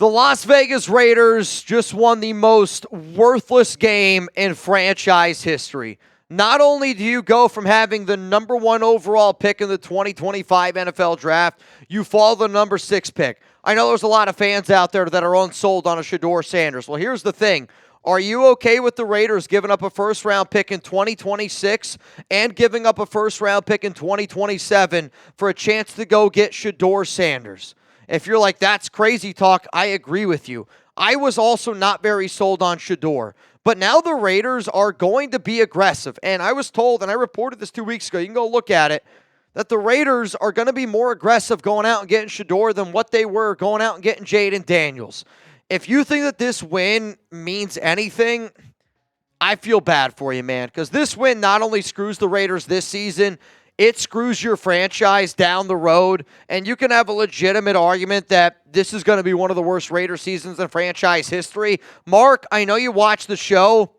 The Las Vegas Raiders just won the most worthless game in franchise history. Not only do you go from having the number 1 overall pick in the 2025 NFL draft, you fall the number 6 pick. I know there's a lot of fans out there that are unsold on a Shedeur Sanders. Well, here's the thing. Are you okay with the Raiders giving up a first-round pick in 2026 and giving up a first-round pick in 2027 for a chance to go get Shedeur Sanders? If you're like, that's crazy talk, I agree with you. I was also not very sold on Shedeur. But now the Raiders are going to be aggressive. And I was told, and I reported this 2 weeks ago, you can go look at it, that the Raiders are going to be more aggressive going out and getting Shedeur than what they were going out and getting Jaden Daniels. If you think that this win means anything, I feel bad for you, man. Because this win not only screws the Raiders this season, it screws your franchise down the road, and you can have a legitimate argument that this is going to be one of the worst Raider seasons in franchise history. Mark, I know you watch the show.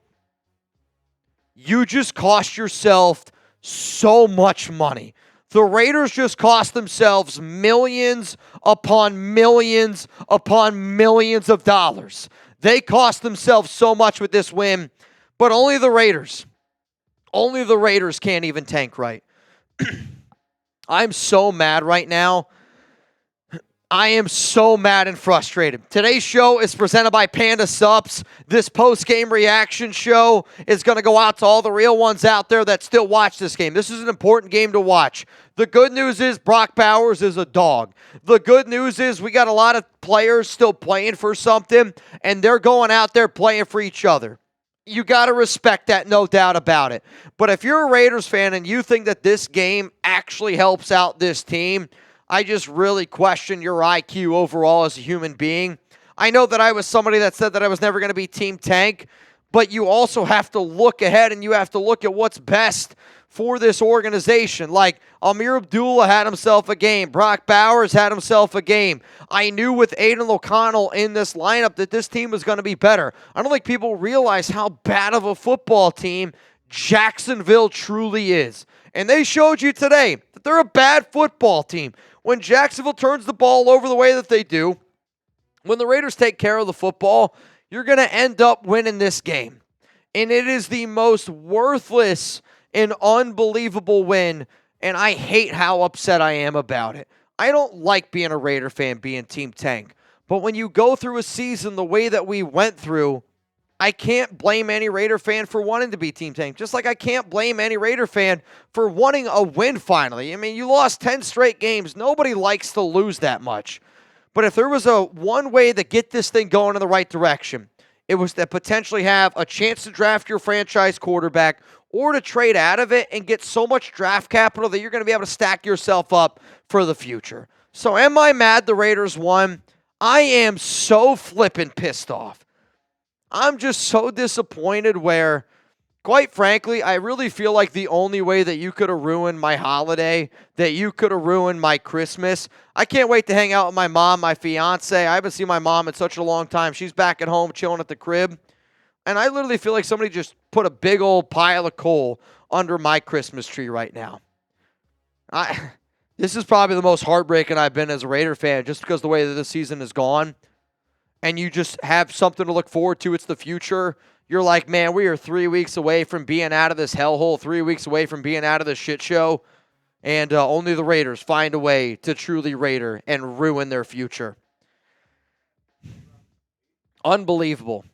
You just cost yourself so much money. The Raiders just cost themselves millions upon millions upon millions of dollars. They cost themselves so much with this win, but only the Raiders can't even tank right. I'm so mad right now. I am so mad and frustrated. Today's show is presented by Panda Subs. This post-game reaction show is going to go out to all the real ones out there that still watch this game. This is an important game to watch. The good news is Brock Bowers is a dog. The good news is we got a lot of players still playing for something, and they're going out there playing for each other. You got to respect that, no doubt about it. But if you're a Raiders fan and you think that this game actually helps out this team, I just really question your IQ overall as a human being. I know that I was somebody that said that I was never going to be Team Tank, but you also have to look ahead and you have to look at what's best for this organization. Like, Amir Abdullah had himself a game. Brock Bowers had himself a game. I knew with Aidan O'Connell in this lineup that this team was going to be better. I don't think people realize how bad of a football team Jacksonville truly is. And they showed you today that they're a bad football team. When Jacksonville turns the ball over the way that they do, when the Raiders take care of the football, you're going to end up winning this game. And it is the most worthless and unbelievable win, and I hate how upset I am about it. I don't like being a Raider fan, being Team Tank. But when you go through a season the way that we went through, I can't blame any Raider fan for wanting to be Team Tank. Just like I can't blame any Raider fan for wanting a win finally. I mean, you lost 10 straight games. Nobody likes to lose that much. But if there was a one way to get this thing going in the right direction, it was to potentially have a chance to draft your franchise quarterback or to trade out of it and get so much draft capital that you're going to be able to stack yourself up for the future. So am I mad the Raiders won? I am so flippin' pissed off. I'm just so disappointed where, quite frankly, I really feel like the only way that you could have ruined my holiday, that you could have ruined my Christmas. I can't wait to hang out with my mom, my fiance. I haven't seen my mom in such a long time. She's back at home chilling at the crib. And I literally feel like somebody just put a big old pile of coal under my Christmas tree right now. This is probably the most heartbreaking I've been as a Raider fan just because of the way that this season has gone. And you just have something to look forward to. It's the future. You're like, man, we are 3 weeks away from being out of this hellhole, 3 weeks away from being out of this shit show. And only the Raiders find a way to truly Raider and ruin their future. Unbelievable.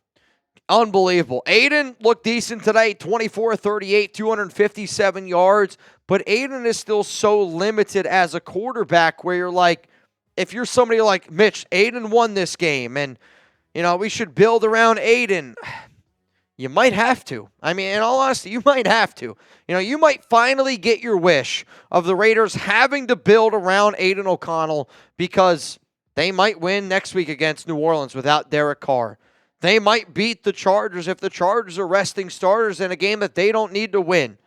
Unbelievable. Aidan looked decent today, 24-38, 257 yards. But Aidan is still so limited as a quarterback where you're like, if you're somebody like Mitch, Aidan won this game, and, we should build around Aidan. You might have to. I mean, in all honesty, you might have to. You might finally get your wish of the Raiders having to build around Aidan O'Connell because they might win next week against New Orleans without Derek Carr. They might beat the Chargers if the Chargers are resting starters in a game that they don't need to win.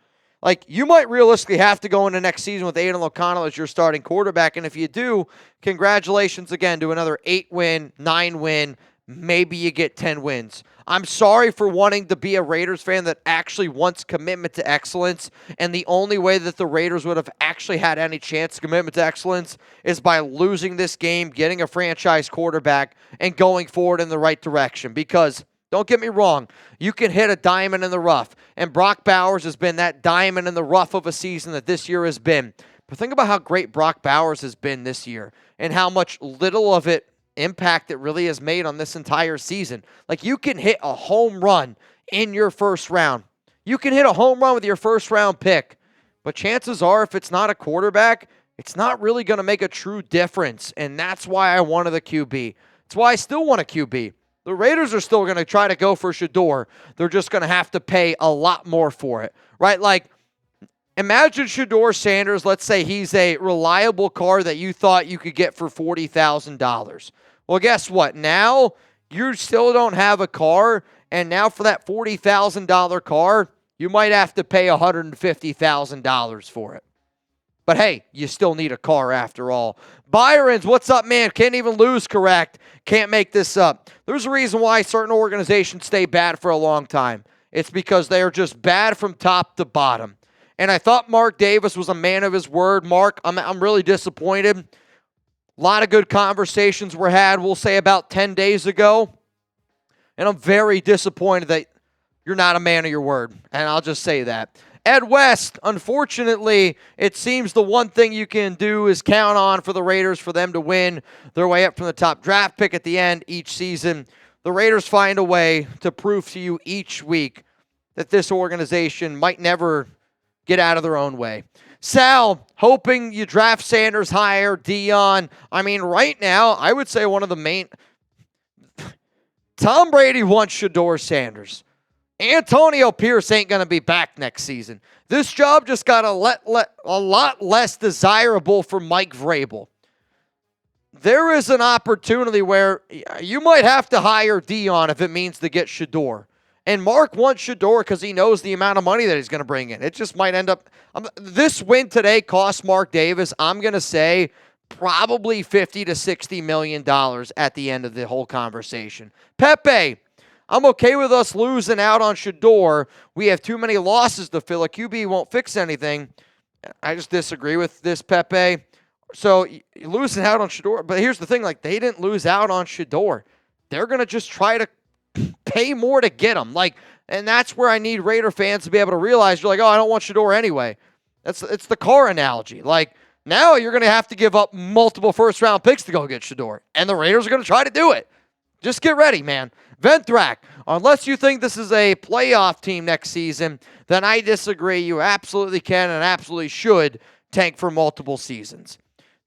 Like, you might realistically have to go into next season with Aidan O'Connell as your starting quarterback, and if you do, congratulations again to another 8-win, 9-win, maybe you get 10 wins. I'm sorry for wanting to be a Raiders fan that actually wants commitment to excellence, and the only way that the Raiders would have actually had any chance of commitment to excellence is by losing this game, getting a franchise quarterback, and going forward in the right direction. Because, don't get me wrong, you can hit a diamond in the rough, and Brock Bowers has been that diamond in the rough of a season that this year has been. But think about how great Brock Bowers has been this year, and how much little of it impact it really has made on this entire season. Like, you can hit a home run in your first round. You can hit a home run with your first round pick. But chances are, if it's not a quarterback, it's not really going to make a true difference. And that's why I wanted the QB. That's why I still want a QB. The Raiders are still going to try to go for Shedeur. They're just going to have to pay a lot more for it, right? Like, imagine Shedeur Sanders, let's say he's a reliable car that you thought you could get for $40,000. Well, guess what? Now you still don't have a car, and now for that $40,000 car, you might have to pay $150,000 for it. But hey, you still need a car after all. Byron's, what's up, man? Can't even lose correct. Can't make this up. There's a reason why certain organizations stay bad for a long time. It's because they are just bad from top to bottom. And I thought Mark Davis was a man of his word. Mark, I'm really disappointed. A lot of good conversations were had, we'll say, about 10 days ago. And I'm very disappointed that you're not a man of your word. And I'll just say that. Ed West, unfortunately, it seems the one thing you can do is count on for the Raiders for them to win their way up from the top draft pick at the end each season. The Raiders find a way to prove to you each week that this organization might never get out of their own way. Sal, hoping you draft Sanders higher. Dion, I mean, right now, I would say one of the main... Tom Brady wants Shedeur Sanders. Antonio Pierce ain't going to be back next season. This job just got a lot less desirable for Mike Vrabel. There is an opportunity where you might have to hire Dion if it means to get Shedeur. And Mark wants Shedeur because he knows the amount of money that he's going to bring in. It just might end up... this win today cost Mark Davis, I'm going to say, probably $50 to $60 million at the end of the whole conversation. Pepe, I'm okay with us losing out on Shedeur. We have too many losses to fill. A QB won't fix anything. I just disagree with this, Pepe. So, you're losing out on Shedeur. But here's the thing, like, they didn't lose out on Shedeur. They're going to just try to pay more to get him. Like, and that's where I need Raider fans to be able to realize, you're like, oh, I don't want Shedeur anyway. It's the car analogy. Like, now you're going to have to give up multiple first-round picks to go get Shedeur. And the Raiders are going to try to do it. Just get ready, man. Venthrak, unless you think this is a playoff team next season, then I disagree. You absolutely can and absolutely should tank for multiple seasons.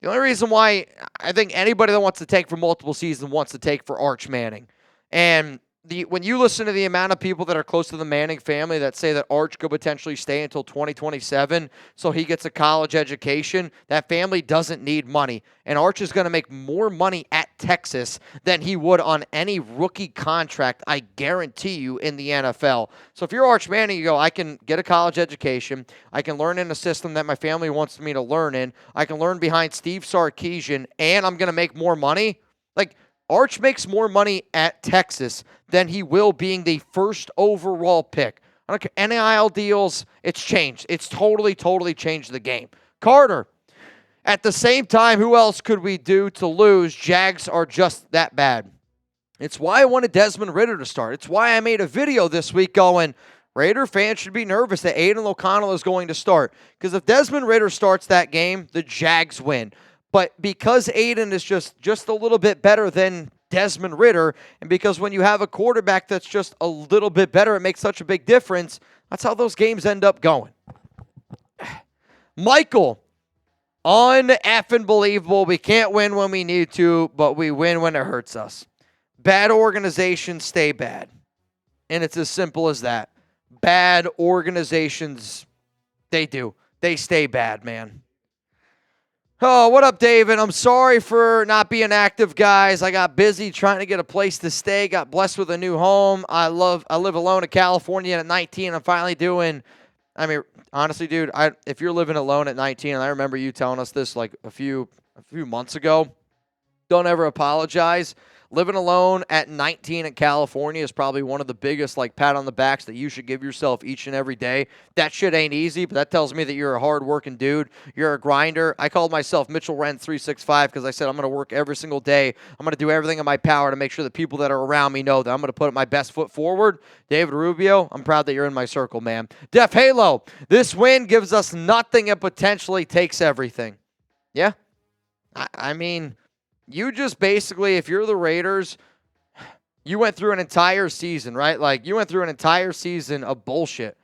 The only reason why I think anybody that wants to tank for multiple seasons wants to take for Arch Manning. And when you listen to the amount of people that are close to the Manning family that say that Arch could potentially stay until 2027 so he gets a college education, that family doesn't need money. And Arch is going to make more money at Texas than he would on any rookie contract, I guarantee you, in the NFL. So if you're Arch Manning, you go, I can get a college education. I can learn in a system that my family wants me to learn in. I can learn behind Steve Sarkisian, and I'm going to make more money. Like, Arch makes more money at Texas than he will being the first overall pick. I don't care. NIL deals, it's changed. It's totally changed the game. Carter, at the same time, who else could we do to lose? Jags are just that bad. It's why I wanted Desmond Ridder to start. It's why I made a video this week going, Raider fans should be nervous that Aidan O'Connell is going to start. Because if Desmond Ridder starts that game, the Jags win. But because Aidan is just a little bit better than Desmond Ridder, and because when you have a quarterback that's just a little bit better, it makes such a big difference, that's how those games end up going. Michael, un-effing believable. We can't win when we need to, but we win when it hurts us. Bad organizations stay bad. And it's as simple as that. Bad organizations, they do. They stay bad, man. Oh, what up, David? I'm sorry for not being active, guys. I got busy trying to get a place to stay. Got blessed with a new home. I live alone in California at 19. I'm finally doing, I mean, honestly, dude, if you're living alone at 19, and I remember you telling us this like a few months ago, don't ever apologize. Living alone at 19 in California is probably one of the biggest pat on the backs that you should give yourself each and every day. That shit ain't easy, but that tells me that you're a hard-working dude. You're a grinder. I called myself Mitchell Renz 365 because I said I'm going to work every single day. I'm going to do everything in my power to make sure the people that are around me know that I'm going to put my best foot forward. David Rubio, I'm proud that you're in my circle, man. Def Halo, this win gives us nothing and potentially takes everything. Yeah? I mean, you just basically, if you're the Raiders, you went through an entire season, right? You went through an entire season of bullshit.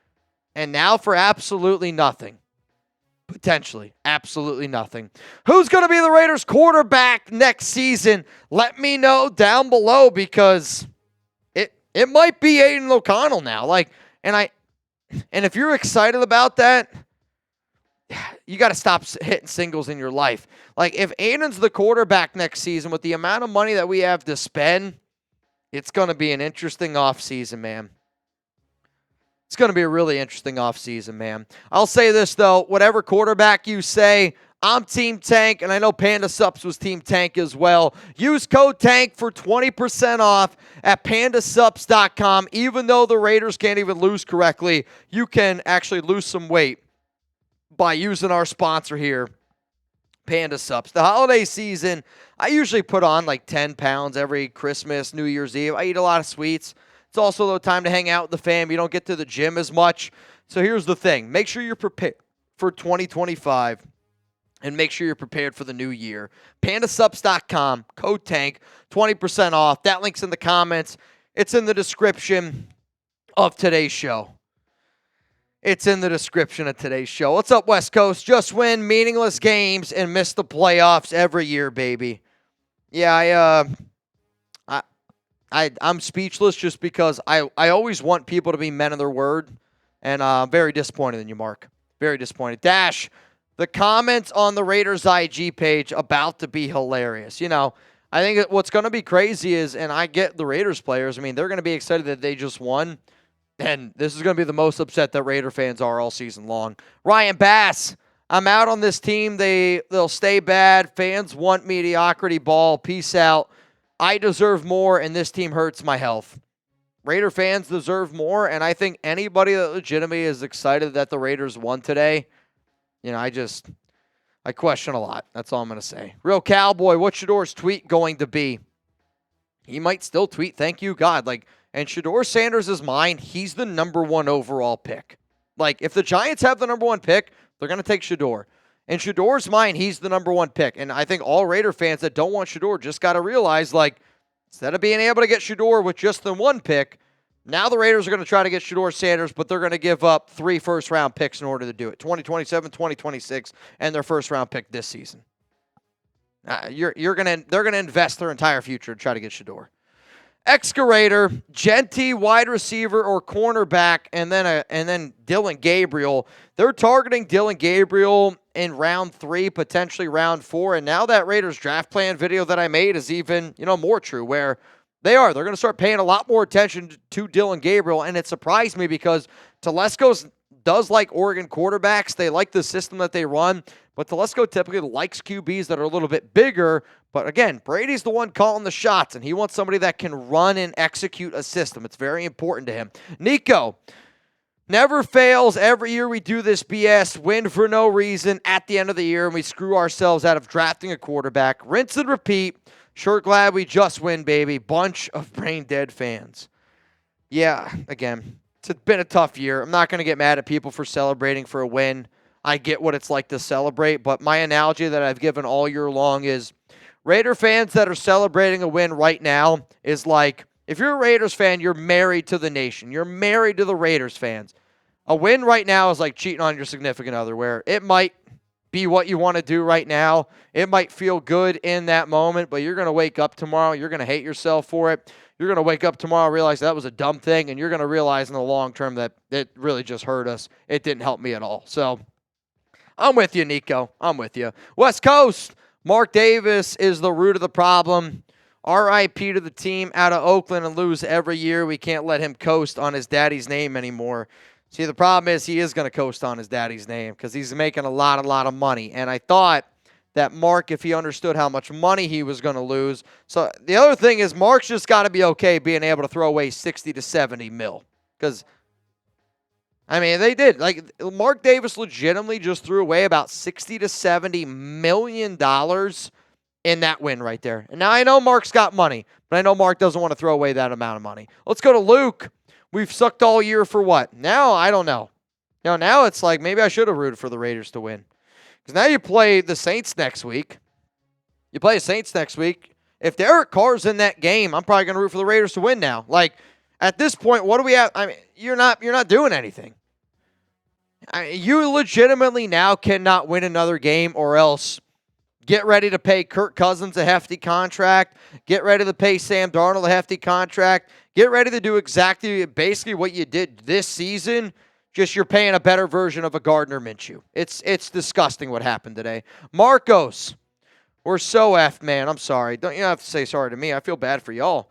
And now for absolutely nothing. Potentially, absolutely nothing. Who's going to be the Raiders quarterback next season? Let me know down below because it might be Aidan O'Connell now. And if you're excited about that, you got to stop hitting singles in your life. If Aidan's the quarterback next season with the amount of money that we have to spend, it's going to be an interesting offseason, man. It's going to be a really interesting offseason, man. I'll say this, though. Whatever quarterback you say, I'm Team Tank, and I know Panda Sups was Team Tank as well. Use code TANK for 20% off at pandasups.com. Even though the Raiders can't even lose correctly, you can actually lose some weight by using our sponsor here, Panda Sups. The holiday season, I usually put on 10 pounds every Christmas, New Year's Eve. I eat a lot of sweets. It's also the time to hang out with the fam. You don't get to the gym as much. So here's the thing. Make sure you're prepared for 2025 and make sure you're prepared for the new year. Pandasups.com, code TANK, 20% off. That link's in the comments. It's in the description of today's show. It's in the description of today's show. What's up, West Coast? Just win meaningless games and miss the playoffs every year, baby. Yeah, I'm speechless just because I always want people to be men of their word, and I'm very disappointed in you, Mark. Very disappointed. Dash, the comments on the Raiders IG page about to be hilarious. I think what's going to be crazy is, and I get the Raiders players, they're going to be excited that they just won. And this is going to be the most upset that Raider fans are all season long. Ryan Bass, I'm out on this team. They'll stay bad. Fans want mediocrity ball. Peace out. I deserve more, and this team hurts my health. Raider fans deserve more, and I think anybody that legitimately is excited that the Raiders won today, I question a lot. That's all I'm going to say. Real Cowboy, what's Shador's tweet going to be? He might still tweet, thank you, God. And Shador Sanders is mine. He's the number 1 overall pick. If the Giants have the number 1 pick, they're going to take Shador. And Shador's mine. He's the number 1 pick. And I think all Raider fans that don't want Shador just got to realize, instead of being able to get Shador with just the 1 pick, now the Raiders are going to try to get Shador Sanders, but they're going to give up 3 first-round picks in order to do it. 2027, 2026, and their first-round pick this season. They're going to invest their entire future to try to get Shador. Excavator, Genty, wide receiver or cornerback, and then Dylan Gabriel. They're targeting Dylan Gabriel in round 3, potentially round 4. And now that Raiders draft plan video that I made is even, more true, where they're going to start paying a lot more attention to Dylan Gabriel. And it surprised me because Telesco does like Oregon quarterbacks. They like the system that they run. But Telesco typically likes QBs that are a little bit bigger. But again, Brady's the one calling the shots, and he wants somebody that can run and execute a system. It's very important to him. Nico, never fails. Every year we do this BS, win for no reason at the end of the year, and we screw ourselves out of drafting a quarterback. Rinse and repeat. Sure glad we just win, baby. Bunch of brain-dead fans. Yeah, again, it's been a tough year. I'm not going to get mad at people for celebrating for a win. I get what it's like to celebrate, but my analogy that I've given all year long is Raider fans that are celebrating a win right now is if you're a Raiders fan, you're married to the nation. You're married to the Raiders fans. A win right now is like cheating on your significant other, where it might be what you want to do right now. It might feel good in that moment, but you're going to wake up tomorrow. You're going to hate yourself for it. You're going to wake up tomorrow and realize that was a dumb thing, and you're going to realize in the long term that it really just hurt us. It didn't help me at all. So I'm with you, Nico. I'm with you. West Coast, Mark Davis is the root of the problem. RIP to the team out of Oakland and lose every year. We can't let him coast on his daddy's name anymore. See, the problem is he is going to coast on his daddy's name because he's making a lot of money. And I thought that Mark, if he understood how much money he was going to lose. So the other thing is Mark's just got to be okay being able to throw away 60 to 70 mil. Because, I mean, they did. Like, Mark Davis legitimately just threw away about $60 to $70 million in that win right there. And now I know Mark's got money, but I know Mark doesn't want to throw away that amount of money. Let's go to Luke. We've sucked all year for what? Now, I don't know. Now it's like maybe I should have rooted for the Raiders to win. Because now you play the Saints next week. If Derek Carr's in that game, I'm probably going to root for the Raiders to win now. Like, at this point, what do we have? I mean, you're not doing anything. You legitimately now cannot win another game, or else get ready to pay Kirk Cousins a hefty contract. Get ready to pay Sam Darnold a hefty contract. Get ready to do basically what you did this season. Just you're paying a better version of a Gardner Minshew. It's disgusting what happened today. Marcos, we're so effed, man. I'm sorry. Don't you have to say sorry to me. I feel bad for y'all.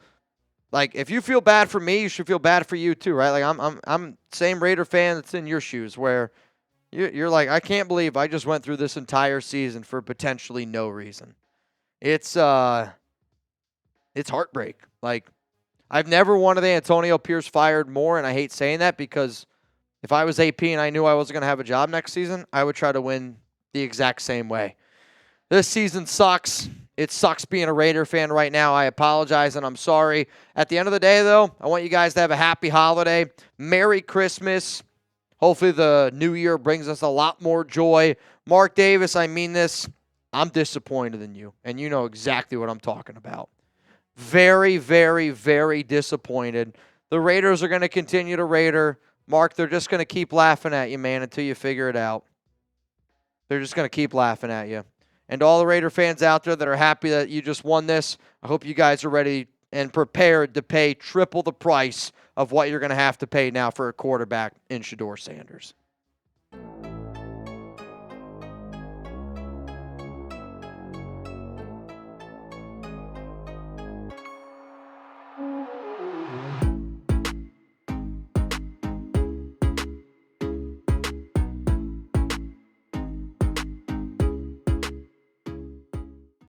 Like, if you feel bad for me, you should feel bad for you too, right? Like, I'm same Raider fan that's in your shoes, where you're like, I can't believe I just went through this entire season for potentially no reason. It's heartbreak. Like, I've never wanted Antonio Pierce fired more, and I hate saying that because if I was AP and I knew I wasn't going to have a job next season, I would try to win the exact same way. This season sucks. It sucks being a Raider fan right now. I apologize, and I'm sorry. At the end of the day, though, I want you guys to have a happy holiday. Merry Christmas. Hopefully the new year brings us a lot more joy. Mark Davis, I mean this. I'm disappointed in you, and you know exactly what I'm talking about. Very, very, very disappointed. The Raiders are going to continue to Raider. Mark, they're just going to keep laughing at you, man, until you figure it out. They're just going to keep laughing at you. And all the Raider fans out there that are happy that you just won this, I hope you guys are ready and prepared to pay triple the price of what you're going to have to pay now for a quarterback in Shedeur Sanders.